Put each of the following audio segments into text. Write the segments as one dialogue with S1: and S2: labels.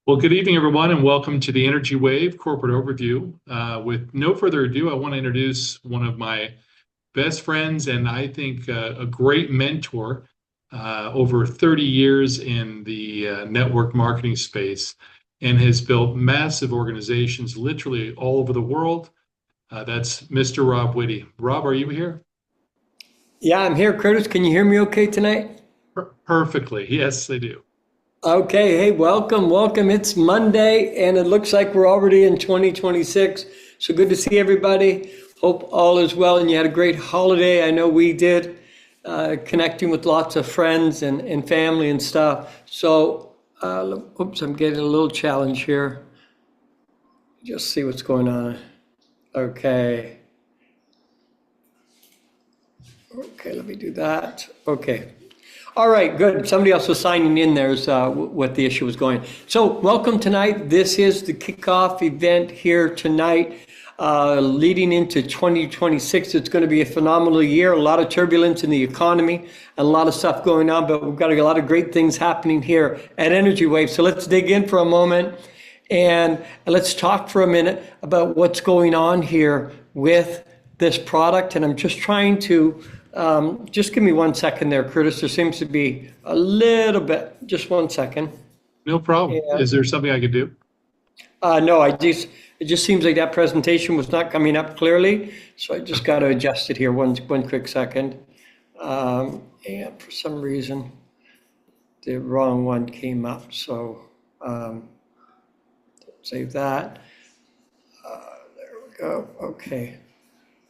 S1: Well, good evening, everyone, and welcome to the NRG-Wave corporate overview. With no further ado, I want to introduce one of my best friends and I think a great mentor over 30 years in the network marketing space and has built massive organizations literally all over the world. That's Mr. Rob Whitty. Rob, are you here?
S2: Yeah, I'm here, Curtis. Can you hear me okay tonight?
S1: Perfectly. Yes, I do.
S2: Okay, hey, welcome. It's Monday and it looks like we're already in 2026. So good to see everybody. Hope all is well and you had a great holiday. I know we did, connecting with lots of friends and family and stuff. So, oops, I'm getting a little challenge here. Just see what's going on. Okay. Okay, let me do that. Okay. All right, good. Somebody else was signing in there is what the issue was going. So welcome tonight. This is the kickoff event here tonight, leading into 2026. It's going to be a phenomenal year, a lot of turbulence in the economy, and a lot of stuff going on, but we've got a lot of great things happening here at NRG-Wave. So let's dig in for a moment and let's talk for a minute about what's going on here with this product. And I'm just trying to just give me 1 second there, Curtis. There seems to be a little bit, just 1 second.
S1: No problem.
S2: And,
S1: Is there something I could do?
S2: no, it just seems like that presentation was not coming up clearly. So I just got to adjust it here one quick second. And for some reason, the wrong one came up. So save that. There we go. Okay.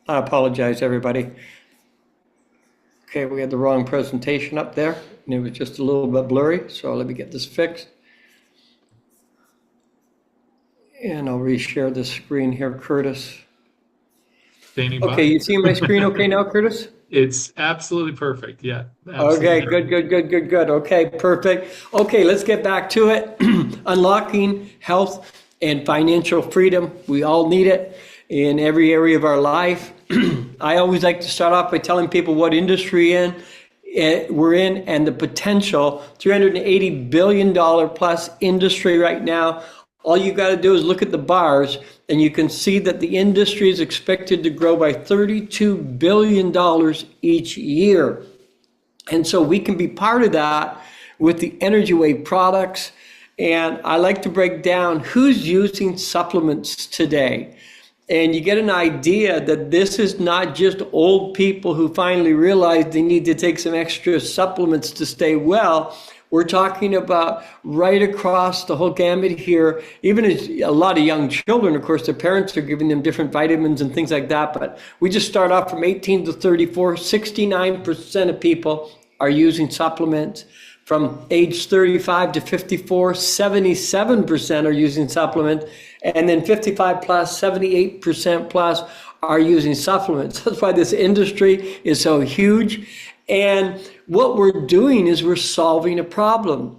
S2: I apologize, everybody. Okay, we had the wrong presentation up there, and it was just a little bit blurry, so let me get this fixed. And I'll reshare the screen here, Curtis.
S1: Standing by.
S2: Okay, you see my screen okay now, Curtis?
S1: It's absolutely perfect. Yeah. Absolutely
S2: Okay,
S1: perfect.
S2: good. Okay, perfect. Okay, let's get back to it. Unlocking health and financial freedom. We all need it in every area of our life. I always like to start off by telling people what industry we're in and the potential. $380 billion plus industry right now. All you got to do is look at the bars and you can see that the industry is expected to grow by $32 billion each year. And so we can be part of that with the NRG-Wave products. And I like to break down who's using supplements today. And you get an idea that this is not just old people who finally realize they need to take some extra supplements to stay well. We're talking about right across the whole gamut here. Even as a lot of young children, of course, their parents are giving them different vitamins and things like that. But we just start off from 18 to 34, 69% of people are using supplements. From age 35 to 54, 77% are using supplements. And then 55 plus, 78% plus are using supplements. That's why this industry is so huge. And what we're doing is we're solving a problem.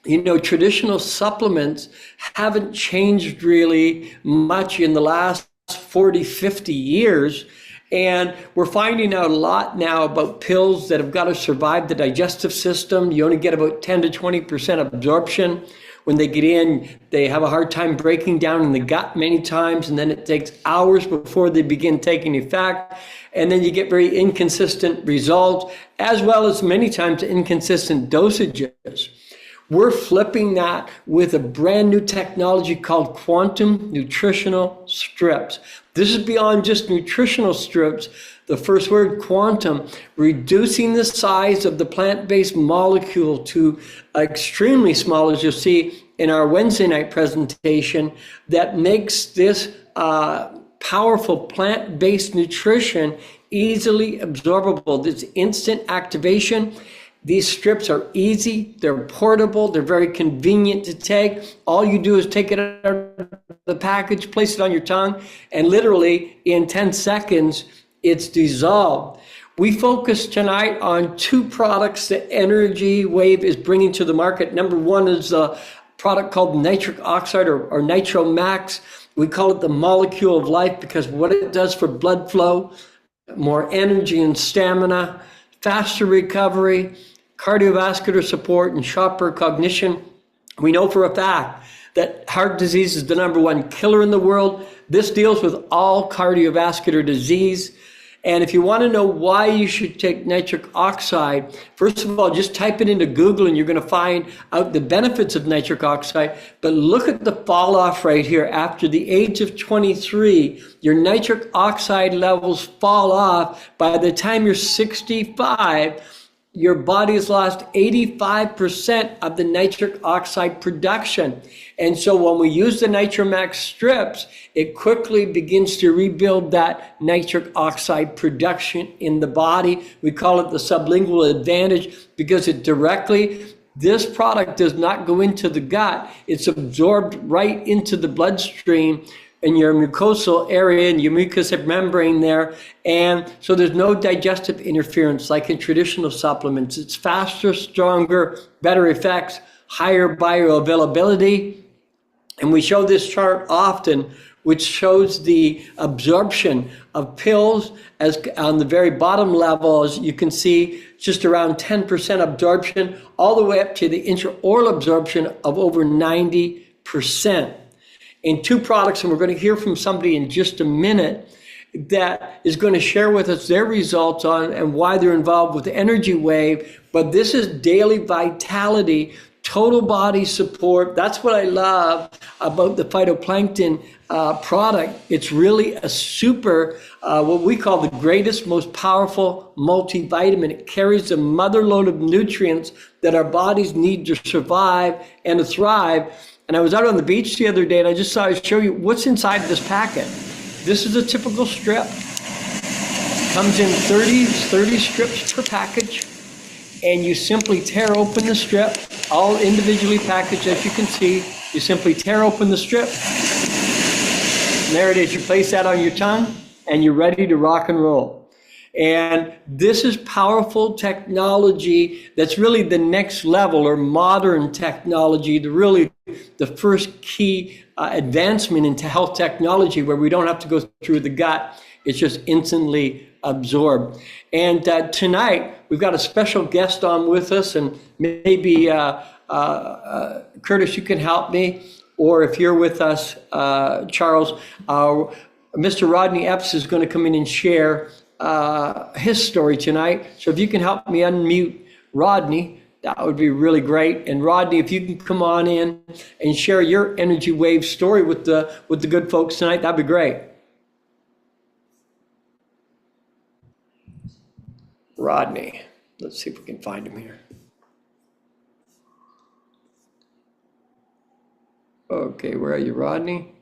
S2: You know, traditional supplements haven't changed really much in the last 40, 50 years. And we're finding out a lot now about pills that have got to survive the digestive system. You only get about 10 to 20% absorption. When they get in, they have a hard time breaking down in the gut many times, and then it takes hours before they begin taking effect. And then you get very inconsistent results, as well as many times inconsistent dosages. We're flipping that with a brand new technology called quantum nutritional strips. This is beyond just nutritional strips. The first word, quantum, reducing the size of the plant-based molecule to extremely small, as you'll see in our Wednesday night presentation, that makes this powerful plant-based nutrition easily absorbable. This instant activation. These strips are easy, they're portable, they're very convenient to take. All you do is take it out of the package, place it on your tongue, and literally in 10 seconds, it's dissolved. We focus tonight on two products that NRG-Wave is bringing to the market. Number one is a product called nitric oxide or Nitro Max. We call it the molecule of life because what it does for blood flow, more energy and stamina, faster recovery, cardiovascular support, and sharper cognition. We know for a fact that heart disease is the #1 killer in the world. This deals with all cardiovascular disease. And if you want to know why you should take nitric oxide, first of all, just type it into Google and you're going to find out the benefits of nitric oxide. But look at the fall off right here. After the age of 23, your nitric oxide levels fall off. By the time you're 65, your body has lost 85% of the nitric oxide production. And so when we use the Nitromax strips, it quickly begins to rebuild that nitric oxide production in the body. We call it the sublingual advantage because this product does not go into the gut. It's absorbed right into the bloodstream in your mucosal area and your mucous membrane there. And so there's no digestive interference like in traditional supplements. It's faster, stronger, better effects, higher bioavailability. And we show this chart often, which shows the absorption of pills as on the very bottom level, as you can see, just around 10% absorption, all the way up to the intraoral absorption of over 90%. In 2 products, and we're going to hear from somebody in just a minute that is going to share with us their results on and why they're involved with the NRG-Wave. But this is daily vitality, total body support. That's what I love about the phytoplankton product. It's really a super, what we call the greatest, most powerful multivitamin. It carries a mother load of nutrients that our bodies need to survive and to thrive. And I was out on the beach the other day and I just thought I'd show you what's inside this packet. This is a typical strip. Comes in 30 strips per package. And you simply tear open the strip, all individually packaged as you can see. You simply tear open the strip. And there it is. You place that on your tongue and you're ready to rock and roll. And this is powerful technology that's really the next level, or modern technology, the first key advancement into health technology, where we don't have to go through the gut. It's just instantly absorbed. And tonight we've got a special guest on with us, and maybe Curtis, you can help me, or if you're with us, Charles, Mr. Rodney Epps is going to come in and share his story tonight. So if you can help me unmute Rodney, that would be really great. And Rodney, if you can come on in and share your NRG-Wave story with the good folks tonight, that'd be great. Rodney, let's see if we can find him here. Okay, where are you, Rodney?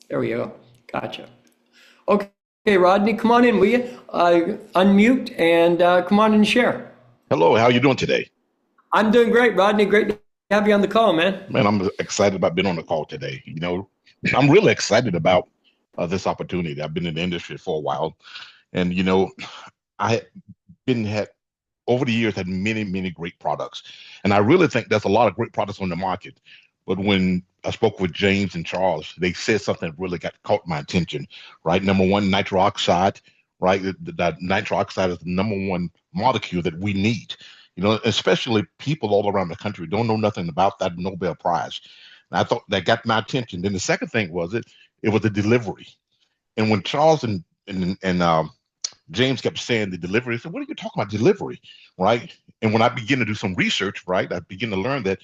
S2: There we go. Gotcha. Okay, Rodney, come on in, will you? Unmute and come on and share.
S3: Hello, how are you doing today?
S2: I'm doing great, Rodney. Great to have you on the call, man.
S3: Man, I'm excited about being on the call today. You know, I'm really excited about this opportunity. I've been in the industry for a while, and you know, had over the years had many great products, and I really think there's a lot of great products on the market. But when I spoke with James and Charles, they said something that really caught my attention. Right, #1, nitric oxide. Right, that nitric oxide is the #1 molecule that we need. You know, especially people all around the country don't know nothing about that Nobel Prize. And I thought that got my attention. Then the second thing was it was the delivery. And when Charles and James kept saying the delivery, I said, what are you talking about, delivery? Right. And when I began to do some research, right, I began to learn that,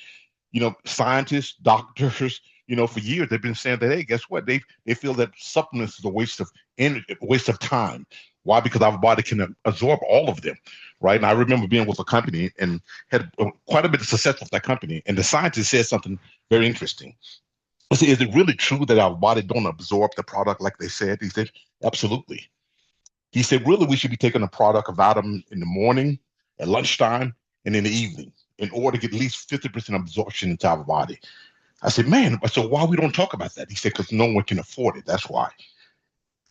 S3: you know, scientists, doctors, you know, for years they've been saying that, hey, guess what? They feel that supplements is a waste of energy, waste of time. Why? Because our body can absorb all of them, right? And I remember being with a company and had quite a bit of success with that company. And the scientist said something very interesting. I said, is it really true that our body don't absorb the product like they said? He said, absolutely. He said, really, we should be taking a product of vitamin in the morning, at lunchtime, and in the evening in order to get at least 50% absorption into our body. I said, man, so why we don't talk about that? He said, because no one can afford it. That's why.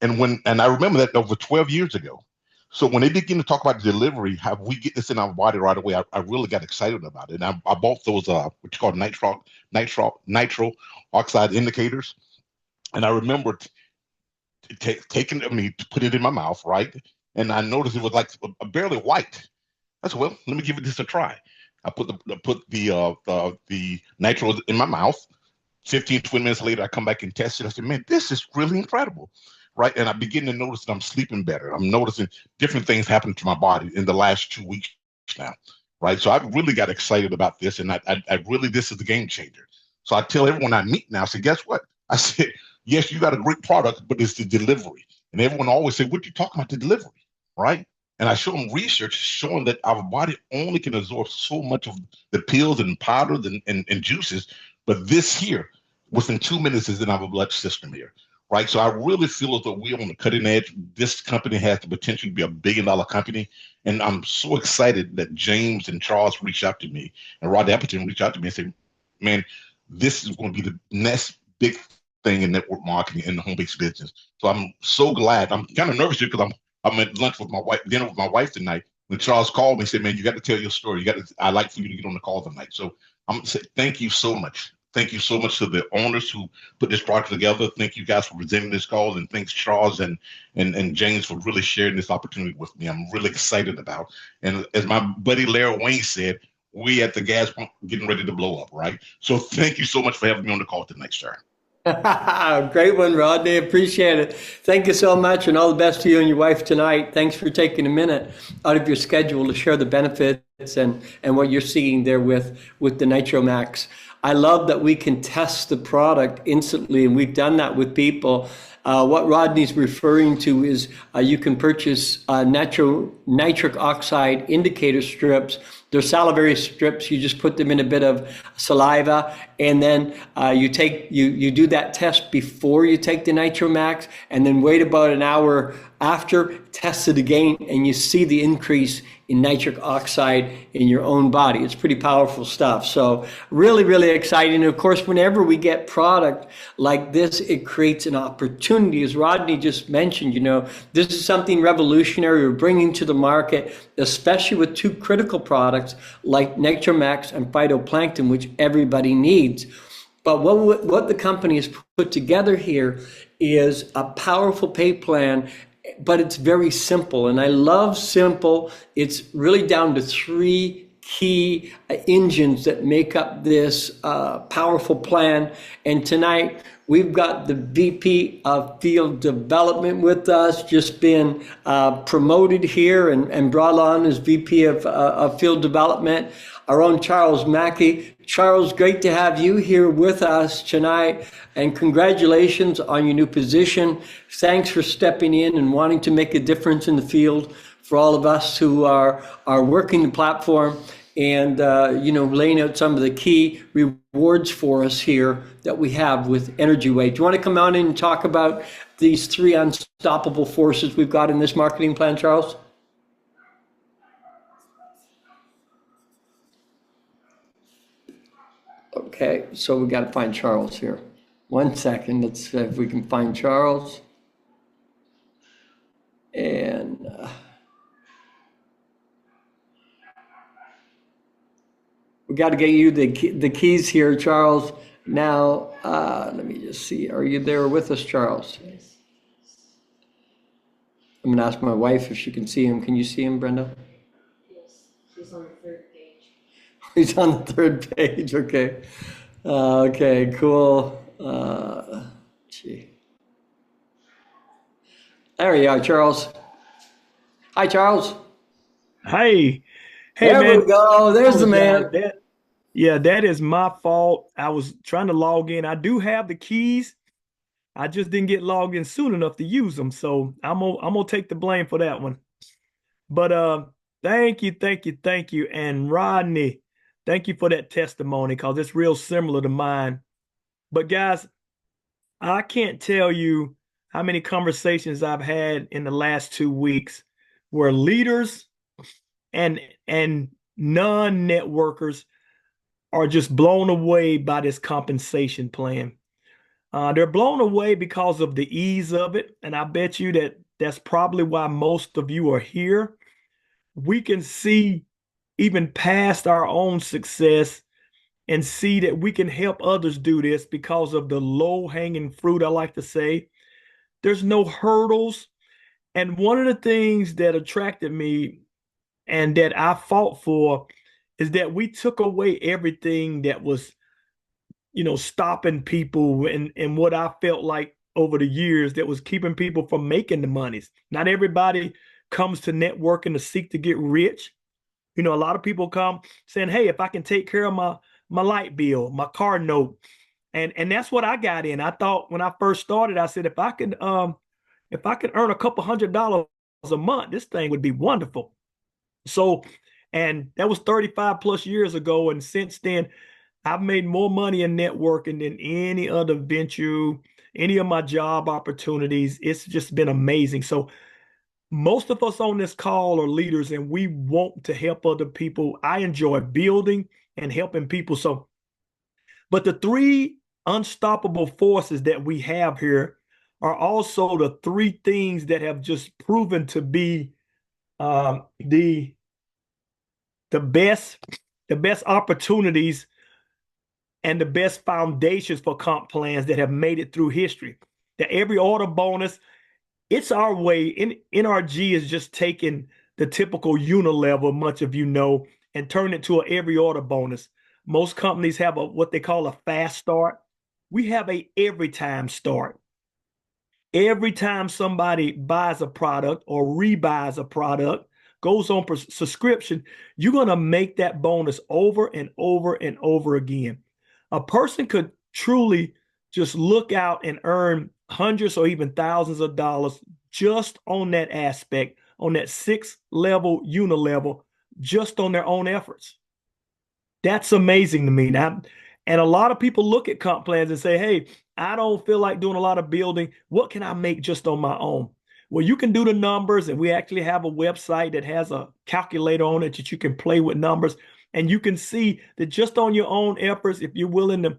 S3: And I remember that over 12 years ago. So when they begin to talk about delivery, how we get this in our body right away, I really got excited about it. And I bought those what you call nitro oxide indicators. And I remember taking, to put it in my mouth, right? And I noticed it was like barely white. I said, well, let me give this a try. I put the nitro in my mouth, 15, 20 minutes later, I come back and test it. I said, man, this is really incredible. Right. And I begin to notice that I'm sleeping better. I'm noticing different things happening to my body in the last 2 weeks now. Right. So I really got excited about this. And I really, this is the game changer. So I tell everyone I meet now, I said, guess what? I said, yes, you got a great product, but it's the delivery. And everyone always say, what are you talking about, the delivery? Right. And I show them research showing that our body only can absorb so much of the pills and powders and juices. But this here, within 2 minutes, is in our blood system here. Right. So I really feel as though we're on the cutting edge. This company has the potential to be $1 billion company. And I'm so excited that James and Charles reached out to me and Rod Appleton reached out to me and said, man, this is going to be the next big thing in network marketing in the home-based business. So I'm so glad. I'm kind of nervous here because I'm at lunch with my wife, dinner with my wife tonight. When Charles called me and said, man, you got to tell your story. I'd like for you to get on the call tonight. So I'm going to say thank you so much. Thank you so much to the owners who put this project together. Thank you guys for presenting this call, and thanks Charles and James for really sharing this opportunity with me. I'm really excited about. And as my buddy Larry Wayne said, we at the gas pump getting ready to blow up, right? So thank you so much for having me on the call tonight, sir.
S2: Great one, Rodney. Appreciate it. Thank you so much, and all the best to you and your wife tonight. Thanks for taking a minute out of your schedule to share the benefits and what you're seeing there with the NitroMax. I love that we can test the product instantly, and we've done that with people. What Rodney's referring to is you can purchase nitric oxide indicator strips. They're salivary strips. You just put them in a bit of saliva, and then you do that test before you take the NitroMax, and then wait about an hour after, test it again, and you see the increase in nitric oxide in your own body. It's pretty powerful stuff. So really, really exciting. And of course, whenever we get product like this, it creates an opportunity. As Rodney just mentioned, this is something revolutionary we're bringing to the market, especially with two critical products like NitroMax and phytoplankton, which everybody needs. But what the company has put together here is a powerful pay plan, but it's very simple. And I love simple. It's really down to 3 key engines that make up this powerful plan. And tonight, we've got the VP of Field Development with us, just been promoted here and brought on as VP of Field Development, our own Charles Mackey. Charles, great to have you here with us tonight, and congratulations on your new position. Thanks for stepping in and wanting to make a difference in the field for all of us who are working the platform and laying out some of the key rewards for us here that we have with NRG-Wave. Do you want to come on in and talk about these 3 unstoppable forces we've got in this marketing plan, Charles? Okay, so we got to find Charles here. 1 second. Let's see if we can find Charles. And we got to get you the keys here, Charles. Now, let me just see. Are you there with us, Charles? Yes. I'm going to ask my wife if she can see him. Can you see him, Brenda?
S4: Yes, he's on the 3rd page.
S2: He's on the 3rd page. Okay. Okay, cool. Gee. There you are, Charles. Hi, Charles.
S5: Hey,
S2: There
S5: man.
S2: we go. There's the man.
S5: That is my fault. I was trying to log in. I do have the keys. I just didn't get logged in soon enough to use them. So I'm gonna take the blame for that one. But thank you. And Rodney, thank you for that testimony, because it's real similar to mine. But guys, I can't tell you how many conversations I've had in the last 2 weeks where leaders and non-networkers are just blown away by this compensation plan. They're blown away because of the ease of it. And I bet you that's probably why most of you are here. We can see even past our own success and see that we can help others do this because of the low-hanging fruit, I like to say. There's no hurdles. And one of the things that attracted me and that I fought for is that we took away everything that was stopping people and what I felt like over the years that was keeping people from making the monies. Not everybody comes to networking to seek to get rich. A lot of people come saying, hey, if I can take care of my light bill, my car note. And that's what I got in. I thought when I first started, I said, if I could earn a couple $100 a month, this thing would be wonderful. So, and that was 35 plus years ago. And since then, I've made more money in networking than any other venture, any of my job opportunities. It's just been amazing. So most of us on this call are leaders and we want to help other people. I enjoy building and helping people. So, but the three unstoppable forces that we have here are also the three things that have just proven to be the best opportunities and the best foundations for comp plans that have made it through history. The every order bonus, it's our way. NRG is just taking the typical unilevel, much of and turn it to an every order bonus. Most companies have what they call a fast start. We have a every time start. Every time somebody buys a product or rebuys a product, goes on subscription, you're going to make that bonus over and over and over again. A person could truly just look out and earn hundreds or even thousands of dollars just on that aspect, on that 6-level unilevel, just on their own efforts. That's amazing to me. Now, and a lot of people look at comp plans and say, hey, I don't feel like doing a lot of building. What can I make just on my own? Well, you can do the numbers, and we actually have a website that has a calculator on it that you can play with numbers. And you can see that just on your own efforts, if you're willing to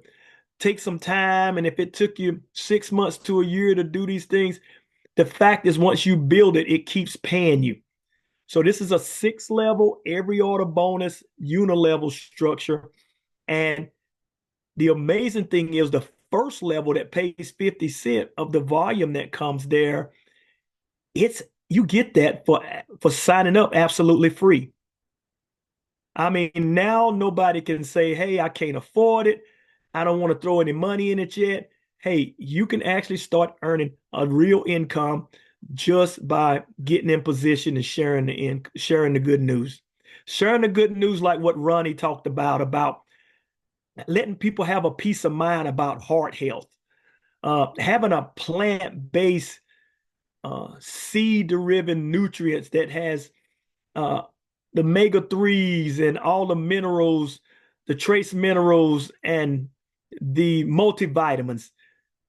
S5: take some time, and if it took you 6 months to a year to do these things, the fact is once you build it, it keeps paying you. So this is a 6-level, every order bonus, unilevel structure. And the amazing thing is the first level that pays 50 cents of the volume that comes there, you get that for signing up absolutely free. I mean, now nobody can say, hey, I can't afford it. I don't want to throw any money in it yet. Hey, you can actually start earning a real income just by getting in position and sharing the good news. Sharing the good news like what Ronnie talked about letting people have a peace of mind about heart health, having a plant-based seed-derived nutrients that has the omega-3s and all the minerals, the trace minerals, and the multivitamins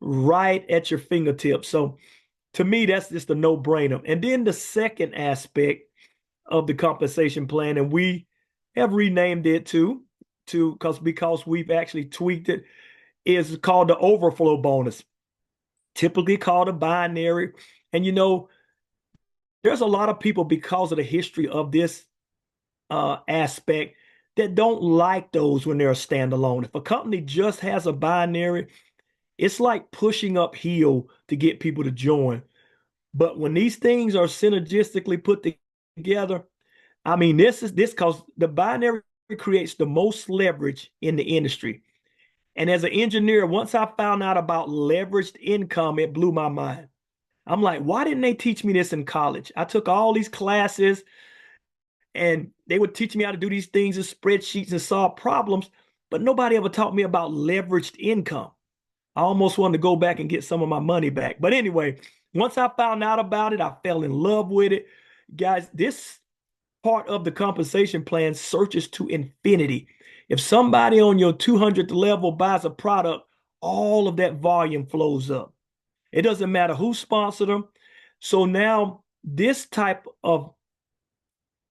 S5: right at your fingertips. So to me, that's just a no-brainer. And then the second aspect of the compensation plan, and we have renamed it because we've actually tweaked it, is called the overflow bonus, typically called a binary. And there's a lot of people, because of the history of this aspect, that don't like those when they're a standalone. If a company just has a binary, it's like pushing uphill to get people to join. But when these things are synergistically put together, I mean, this because the binary creates the most leverage in the industry. And as an engineer, once I found out about leveraged income, it blew my mind. I'm like, why didn't they teach me this in college? I took all these classes and they would teach me how to do these things in spreadsheets and solve problems, but nobody ever taught me about leveraged income. I almost wanted to go back and get some of my money back. But anyway, once I found out about it, I fell in love with it. Guys, this part of the compensation plan searches to infinity. If somebody on your 200th level buys a product, all of that volume flows up. It doesn't matter who sponsored them. So now this type of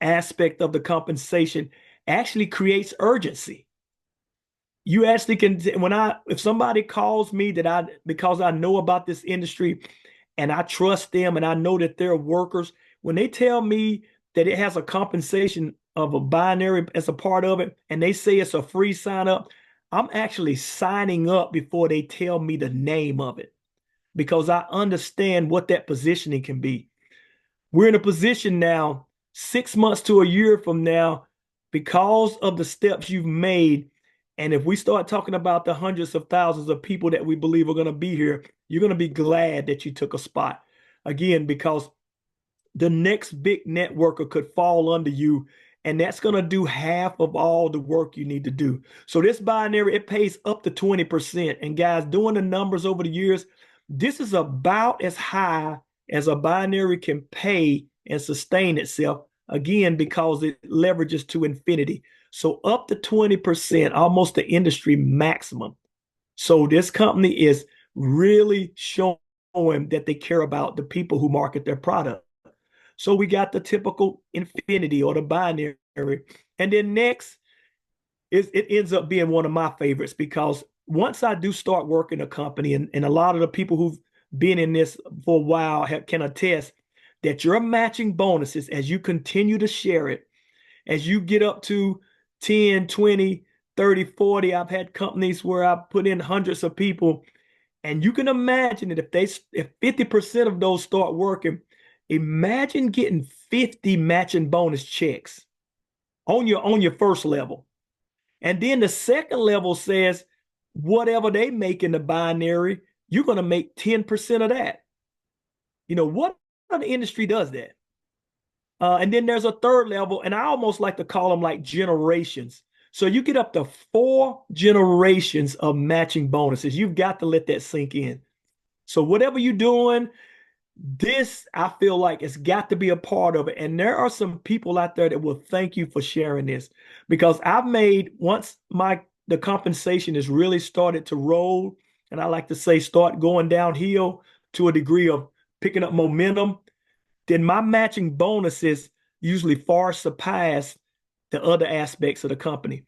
S5: aspect of the compensation actually creates urgency. You actually can, if somebody calls me because I know about this industry and I trust them and I know that they're workers, when they tell me that it has a compensation of a binary as a part of it, and they say it's a free sign up, I'm actually signing up before they tell me the name of it, because I understand what that positioning can be. We're in a position now, 6 months to a year from now, because of the steps you've made, And if we start talking about the hundreds of thousands of people that we believe are going to be here, you're going to be glad that you took a spot. Again, because the next big networker could fall under you, and that's going to do half of all the work you need to do. So this binary, it pays up to 20%. And guys, doing the numbers over the years, this is about as high as a binary can pay and sustain itself, again, because it leverages to infinity. So up to 20%, almost the industry maximum. So this company is really showing that they care about the people who market their product. So we got the typical infinity or the binary. And then next, it ends up being one of my favorites, because once I do start working a company, and a lot of the people who've been in this for a while can attest that your matching bonuses, as you continue to share it, as you get up to 10, 20, 30, 40, I've had companies where I put in hundreds of people, and you can imagine that if 50% of those start working, imagine getting 50 matching bonus checks on your first level. And then the second level says whatever they make in the binary, you're going to make 10% of that. What other industry does that? And then there's a third level, and I almost like to call them like generations. So you get up to 4 generations of matching bonuses. You've got to let that sink in. So whatever you're doing, this, I feel like, it's got to be a part of it. And there are some people out there that will thank you for sharing this, because I've made, once the compensation has really started to roll, and I like to say start going downhill to a degree of picking up momentum, then my matching bonuses usually far surpass the other aspects of the company.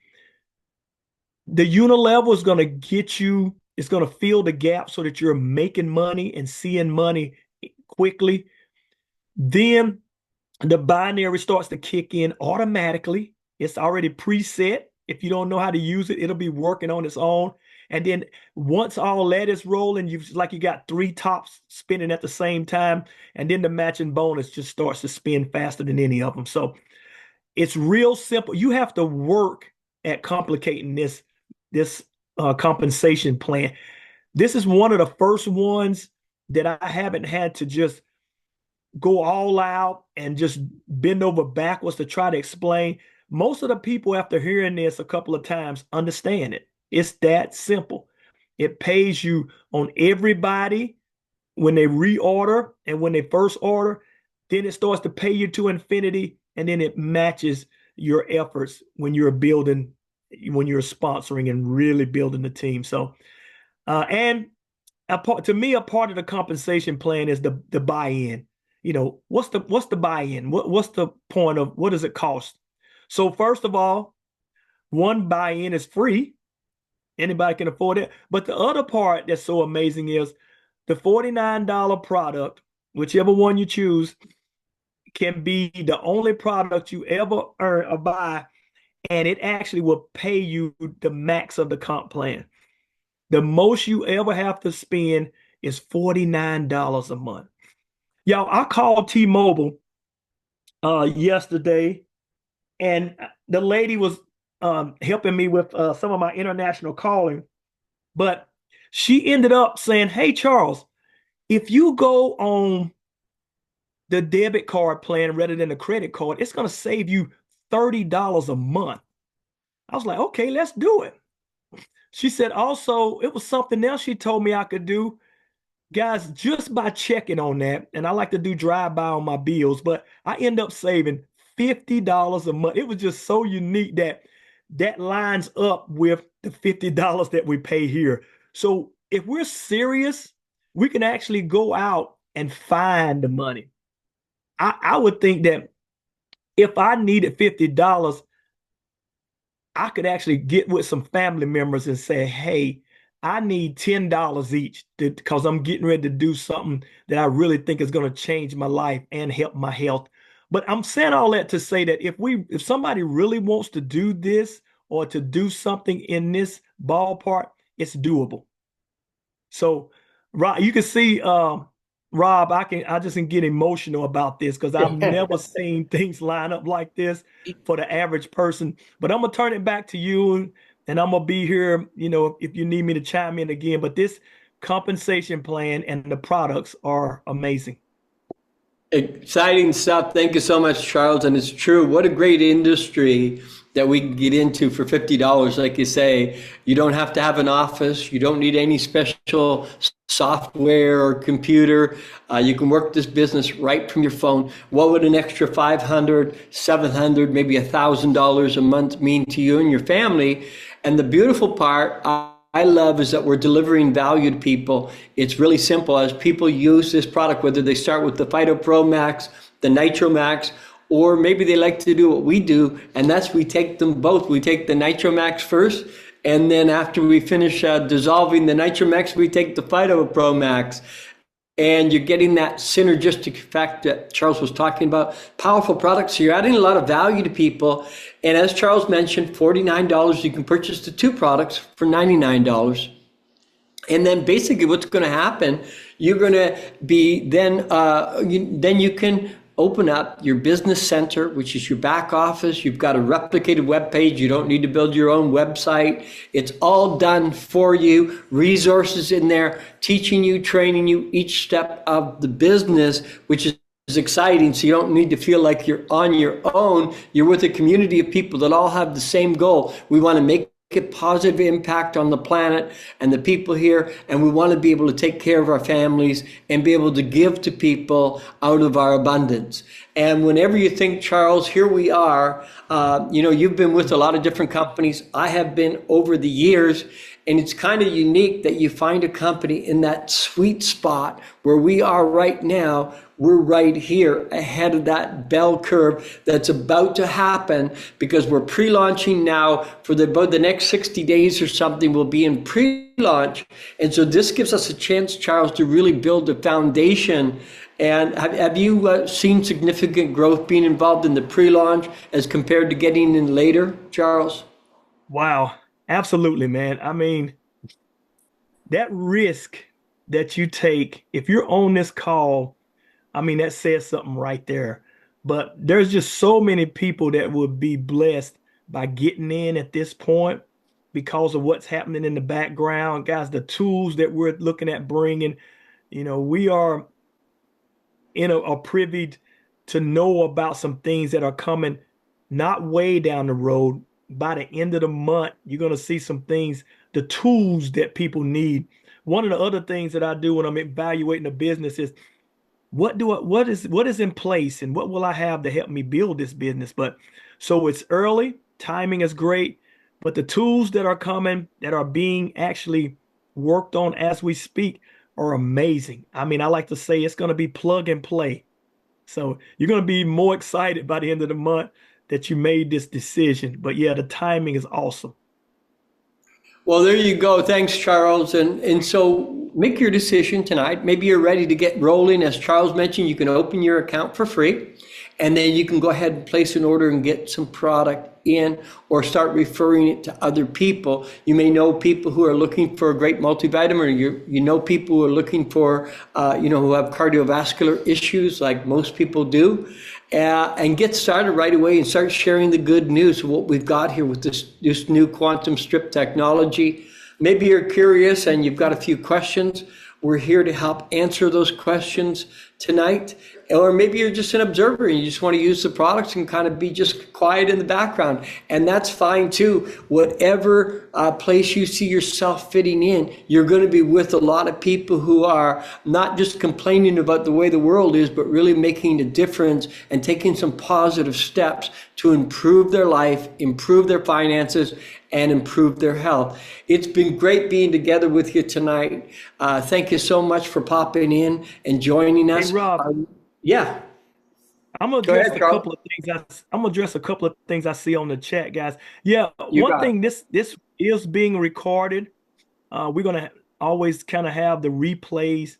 S5: The unilevel is going to get you, it's going to fill the gap so that you're making money and seeing money quickly. Then the binary starts to kick in automatically. It's already preset. If you don't know how to use it, it'll be working on its own. And then once all that is rolling, you got 3 tops spinning at the same time, and then the matching bonus just starts to spin faster than any of them. So it's real simple. You have to work at complicating this compensation plan. This is one of the first ones that I haven't had to just go all out and just bend over backwards to try to explain. Most of the people, after hearing this a couple of times, understand it. It's that simple. It pays you on everybody when they reorder and when they first order. Then it starts to pay you to infinity, and then it matches your efforts when you're sponsoring and really building the team. So, and to me, a part of the compensation plan is the buy-in. What's the buy-in? What's the point of, what does it cost? So first of all, one buy-in is free. Anybody can afford it. But the other part that's so amazing is the $49 product, whichever one you choose, can be the only product you ever earn or buy, and it actually will pay you the max of the comp plan. The most you ever have to spend is $49 a month. Y'all, I called T-Mobile yesterday, and the lady was helping me with some of my international calling, but she ended up saying, "Hey, Charles, if you go on the debit card plan rather than the credit card, it's going to save you $30 a month." I was like, "Okay, let's do it." She said also, it was something else she told me I could do. Guys, just by checking on that, and I like to do drive-by on my bills, but I end up saving $50 a month. It was just so unique that lines up with the $50 that we pay here. So if we're serious, we can actually go out and find the money. I would think that if I needed $50, I could actually get with some family members and say, "Hey, I need $10 each because I'm getting ready to do something that I really think is going to change my life and help my health." But I'm saying all that to say that if somebody really wants to do this or to do something in this ballpark, it's doable. So, Rob, you can see, Rob, I just can get emotional about this because I've never seen things line up like this for the average person. But I'm gonna turn it back to you And I'm gonna be here, if you need me to chime in again. But this compensation plan and the products are amazing.
S2: Exciting stuff. Thank you so much, Charles. And it's true. What a great industry that we can get into for $50. Like you say, you don't have to have an office. You don't need any special software or computer. You can work this business right from your phone. What would an extra 500, 700, maybe $1,000 a month mean to you and your family? And the beautiful part, I love is that we're delivering value to people. It's really simple. As people use this product, whether they start with the Phyto Pro Max, the Nitro Max, or maybe they like to do what we do, and that's we take them both. We take the Nitro Max first, and then after we finish dissolving the Nitro Max, we take the Phyto Pro Max. And you're getting that synergistic effect that Charles was talking about. Powerful products. So you're adding a lot of value to people. And as Charles mentioned, $49, you can purchase the two products for $99. And then basically what's going to happen, you're going to be then you can open up your business center, which is your back office. You've got a replicated web page. You don't need to build your own website. It's all done for you. Resources in there, teaching you, training you each step of the business, which is exciting. So you don't need to feel like you're on your own. You're with a community of people that all have the same goal. We want to make a positive impact on the planet and the people here, and we want to be able to take care of our families and be able to give to people out of our abundance. And whenever you think, Charles, here we are, you've been with a lot of different companies. I have been over the years, and it's kind of unique that you find a company in that sweet spot where we are right now. We're right here ahead of that bell curve that's about to happen, because we're pre-launching now for about the next 60 days or something. We'll be in pre-launch. And so this gives us a chance, Charles, to really build a foundation. And have you seen significant growth being involved in the pre-launch as compared to getting in later, Charles?
S5: Wow, absolutely, man. I mean, that risk that you take, if you're on this call, I mean, that says something right there. But there's just so many people that would be blessed by getting in at this point because of what's happening in the background. Guys, the tools that we're looking at bringing, we are in a privy to know about some things that are coming not way down the road. By the end of the month, you're going to see some things, the tools that people need. One of the other things that I do when I'm evaluating a business is what is in place and what will I have to help me build this business. But so it's early, timing is great, but the tools that are coming, that are being actually worked on as we speak, are amazing. I mean, I like to say it's going to be plug and play. So you're going to be more excited by the end of the month that you made this decision. But yeah, the timing is awesome.
S2: Well, there you go. Thanks, Charles. And so make your decision tonight. Maybe you're ready to get rolling. As Charles mentioned, you can open your account for free, and then you can go ahead and place an order and get some product in, or start referring it to other people. You may know people who are looking for a great multivitamin, or you know people who are looking for, who have cardiovascular issues like most people do. And get started right away and start sharing the good news of what we've got here with this new quantum strip technology. Maybe you're curious and you've got a few questions. We're here to help answer those questions tonight. Or maybe you're just an observer and you just want to use the products and kind of be just quiet in the background. And that's fine too. Whatever place you see yourself fitting in, you're going to be with a lot of people who are not just complaining about the way the world is, but really making a difference and taking some positive steps to improve their life, improve their finances, and improve their health. It's been great being together with you tonight. Thank you so much for popping in and joining us.
S5: Hey, Rob.
S2: Yeah.
S5: I'm gonna address a couple of things. I'm gonna address a couple of things I see on the chat, guys. Yeah, one thing. This is being recorded. We're gonna always kind of have the replays.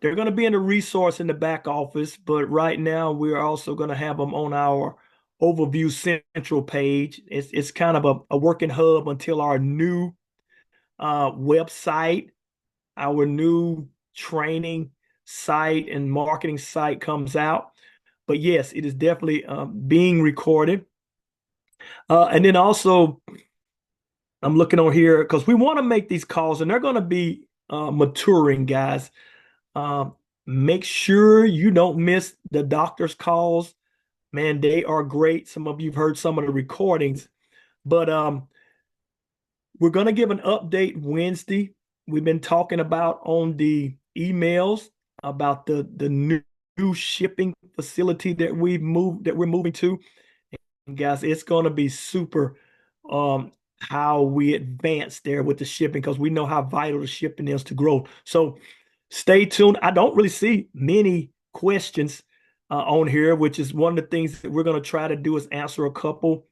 S5: They're gonna be in the resource in the back office, but right now we're also gonna have them on our overview central page. It's kind of a working hub until our new website, our new training site and marketing site comes out. But yes, it is definitely being recorded. And then also, I'm looking on here because we want to make these calls, and they're going to be maturing, guys. Make sure you don't miss the doctor's calls. Man, they are great. Some of you've heard some of the recordings, but we're going to give an update Wednesday. We've been talking about on the emails about the new shipping facility that we're moving to. And guys, it's going to be super how we advance there with the shipping, because we know how vital the shipping is to growth. So stay tuned. I don't really see many questions on here, which is one of the things that we're going to try to do is answer a couple.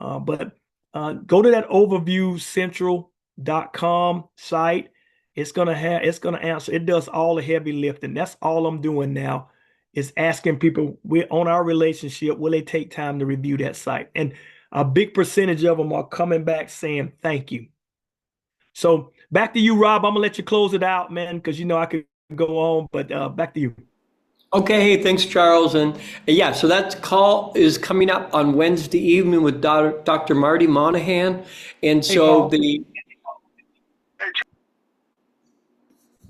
S5: But go to that overviewcentral.com site. It's going to answer. It does all the heavy lifting. That's all I'm doing now is asking people on our relationship, will they take time to review that site? And a big percentage of them are coming back saying thank you. So back to you, Rob. I'm gonna let you close it out, man, because I could go on, but back to you.
S2: Okay, hey, thanks, Charles. And yeah, so that call is coming up on Wednesday evening with Dr. Marty Monahan. And so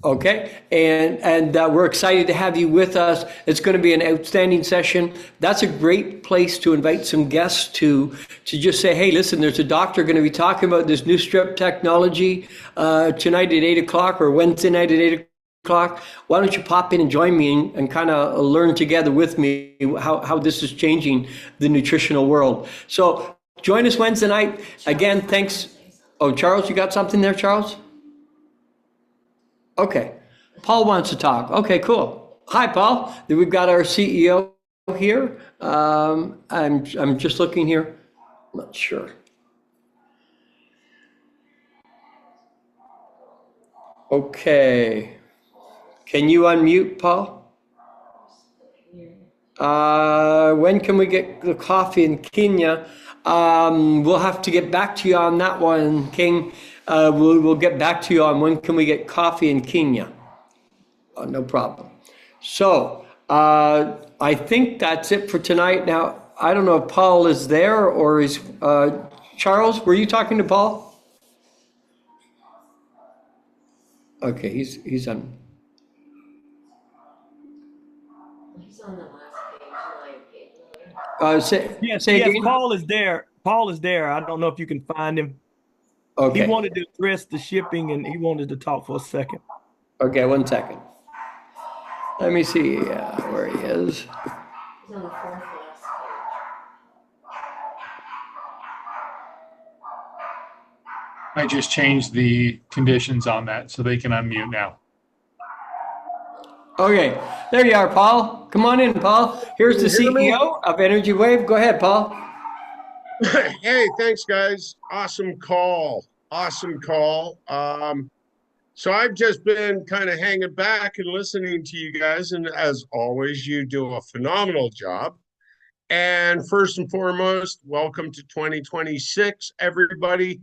S2: okay, and we're excited to have you with us. It's going to be an outstanding session. That's a great place to invite some guests to just say, hey, listen, there's a doctor going to be talking about this new strip technology tonight at 8 o'clock or Wednesday night at 8 o'clock. Why don't you pop in and join me and kind of learn together with me how this is changing the nutritional world. So join us Wednesday night. Again, thanks. Oh, Charles, you got something there, Charles? Okay. Paul wants to talk. Okay, cool. Hi, Paul. We've got our CEO here. I'm just looking here. I'm not sure. Okay. Can you unmute, Paul? When can we get the coffee in Kenya? We'll have to get back to you on that one, King. We'll get back to you on when can we get coffee in Kenya. No problem. So I think that's it for tonight. Now, I don't know if Paul is there or is Charles, were you talking to Paul? Okay, he's on.
S4: He's on the last page, my page.
S5: Yes,
S2: say again?
S5: Paul is there. Paul is there. I don't know if you can find him.
S2: Okay.
S5: He wanted to address the shipping and he wanted to talk for a second.
S2: Okay, 1 second. Let me see where he is.
S4: He's on the fourth last page.
S1: I just changed the conditions on that so they can unmute now.
S2: Okay, there you are, Paul. Come on in, Paul. Here's the CEO of NRG-Wave. Go ahead, Paul.
S6: Hey, thanks, guys. Awesome call. Awesome call. So I've just been kind of hanging back and listening to you guys. And as always, you do a phenomenal job. And first and foremost, welcome to 2026, everybody.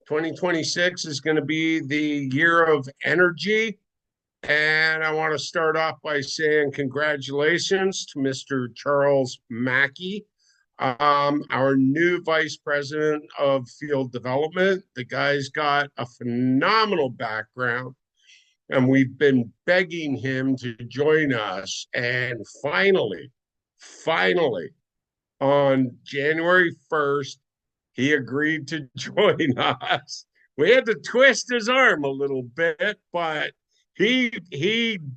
S6: 2026 is going to be the year of energy. And I want to start off by saying congratulations to Mr. Charles Mackey, our new vice president of field development. The guy's got a phenomenal background, and we've been begging him to join us. And finally, on January 1st, he agreed to join us. We had to twist his arm a little bit, but he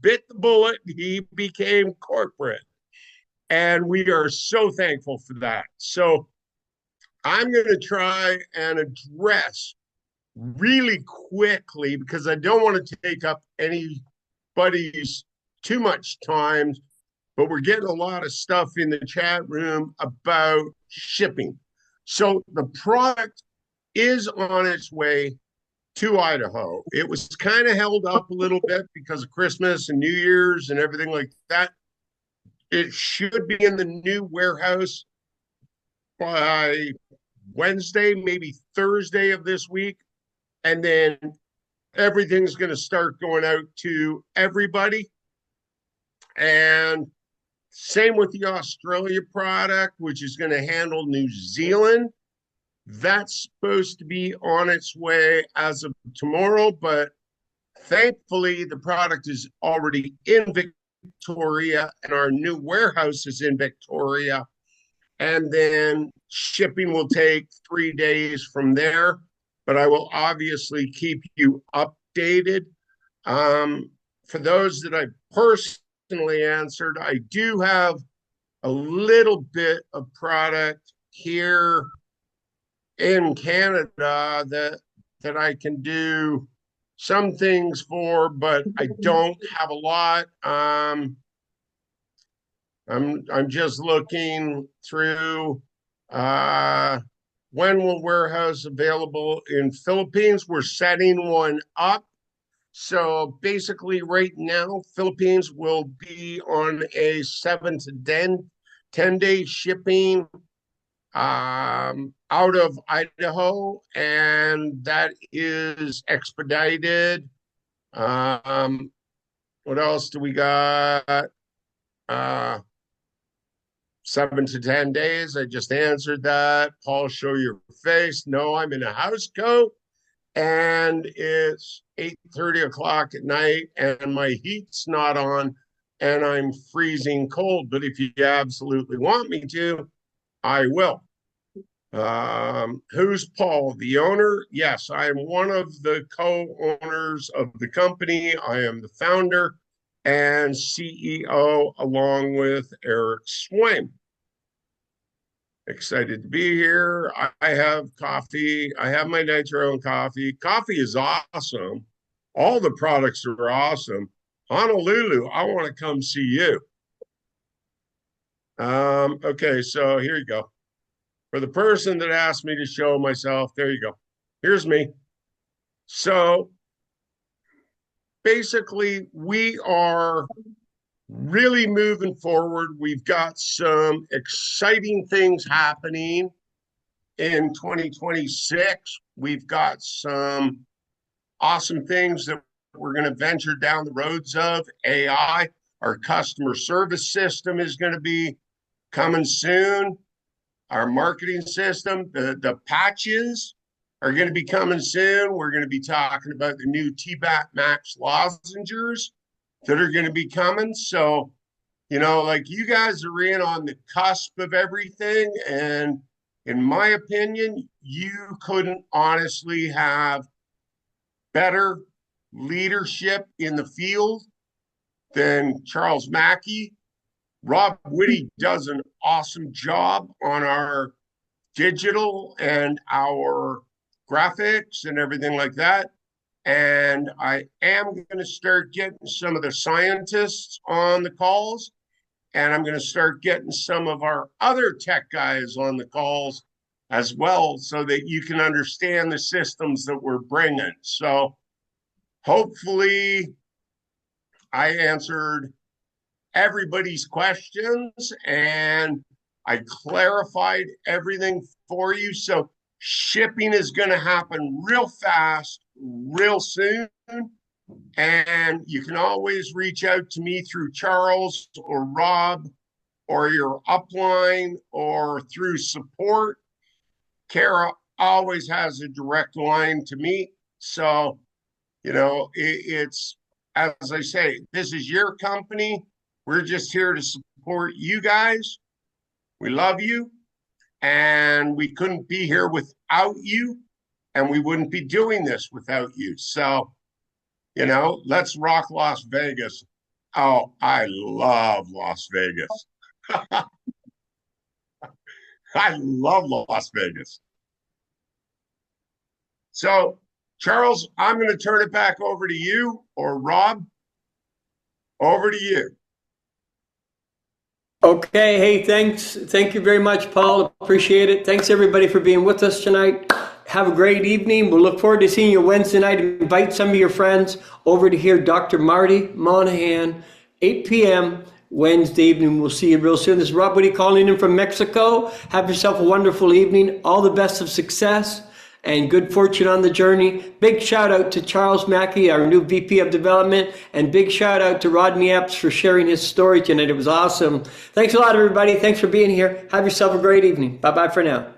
S6: bit the bullet. He became corporate. And we are so thankful for that. So I'm going to try and address really quickly, because I don't want to take up anybody's too much time, but we're getting a lot of stuff in the chat room about shipping. So the product is on its way to Idaho. It was kind of held up a little bit because of Christmas and New Year's and everything like that. It should be in the new warehouse by Wednesday, maybe Thursday of this week. And then everything's going to start going out to everybody. And same with the Australia product, which is going to handle New Zealand. That's supposed to be on its way as of tomorrow, but thankfully the product is already in Victoria and our new warehouse is in Victoria. And then shipping will take 3 days from there, but I will obviously keep you updated. For those that I personally answered, I do have a little bit of product here in Canada that I can do some things for, but I don't have a lot. I'm just looking through when will warehouse available in Philippines. We're setting one up. So basically right now, Philippines will be on a 7 to 10 day shipping out of Idaho, and that is expedited. What else do we got? 7 to 10 days. I just answered that. Paul, show your face. No, I'm in a house coat and it's 8:30 o'clock at night and my heat's not on and I'm freezing cold. But if you absolutely want me to, I will. Who's Paul, the owner? Yes, I am one of the co-owners of the company. I am the founder and CEO along with Eric Swain. Excited to be here. I have coffee. I have my nitro and coffee. Coffee is awesome. All the products are awesome. Honolulu, I want to come see you. Okay, so here you go. For the person that asked me to show myself, there you go. Here's me. So basically, we are really moving forward. We've got some exciting things happening in 2026. We've got some awesome things that we're going to venture down the roads of. AI, our customer service system is going to be coming soon. Our marketing system, the patches are going to be coming soon. We're going to be talking about the new TBAT Max lozengers that are going to be coming. So, you know, like you guys are in on the cusp of everything. And in my opinion, you couldn't honestly have better leadership in the field than Charles Mackey. Rob Whitty does an awesome job on our digital and our graphics and everything like that. And I am going to start getting some of the scientists on the calls, and I'm going to start getting some of our other tech guys on the calls as well, so that you can understand the systems that we're bringing. So hopefully I answered everybody's questions and I clarified everything for you. So shipping is going to happen real fast, real soon. And you can always reach out to me through Charles or Rob or your upline or through support. Kara always has a direct line to me. So, you know, it's, as I say, this is your company. We're just here to support you guys. We love you. And we couldn't be here without you. And we wouldn't be doing this without you. So, you know, let's rock Las Vegas. Oh, I love Las Vegas. I love Las Vegas. So, Charles, I'm going to turn it back over to you, or Rob. Over to you.
S2: Okay, hey, thanks. Thank you very much, Paul. Appreciate it. Thanks, everybody, for being with us tonight. Have a great evening. We'll look forward to seeing you Wednesday night. Invite some of your friends over to hear Dr. Marty Monahan, 8 p.m. Wednesday evening. We'll see you real soon. This is Rob Whitty calling in from Mexico. Have yourself a wonderful evening. All the best of success and good fortune on the journey. Big shout out to Charles Mackey, our new VP of Development, and big shout out to Rodney Epps for sharing his story tonight. It was awesome. Thanks a lot, everybody. Thanks for being here. Have yourself a great evening. Bye-bye for now.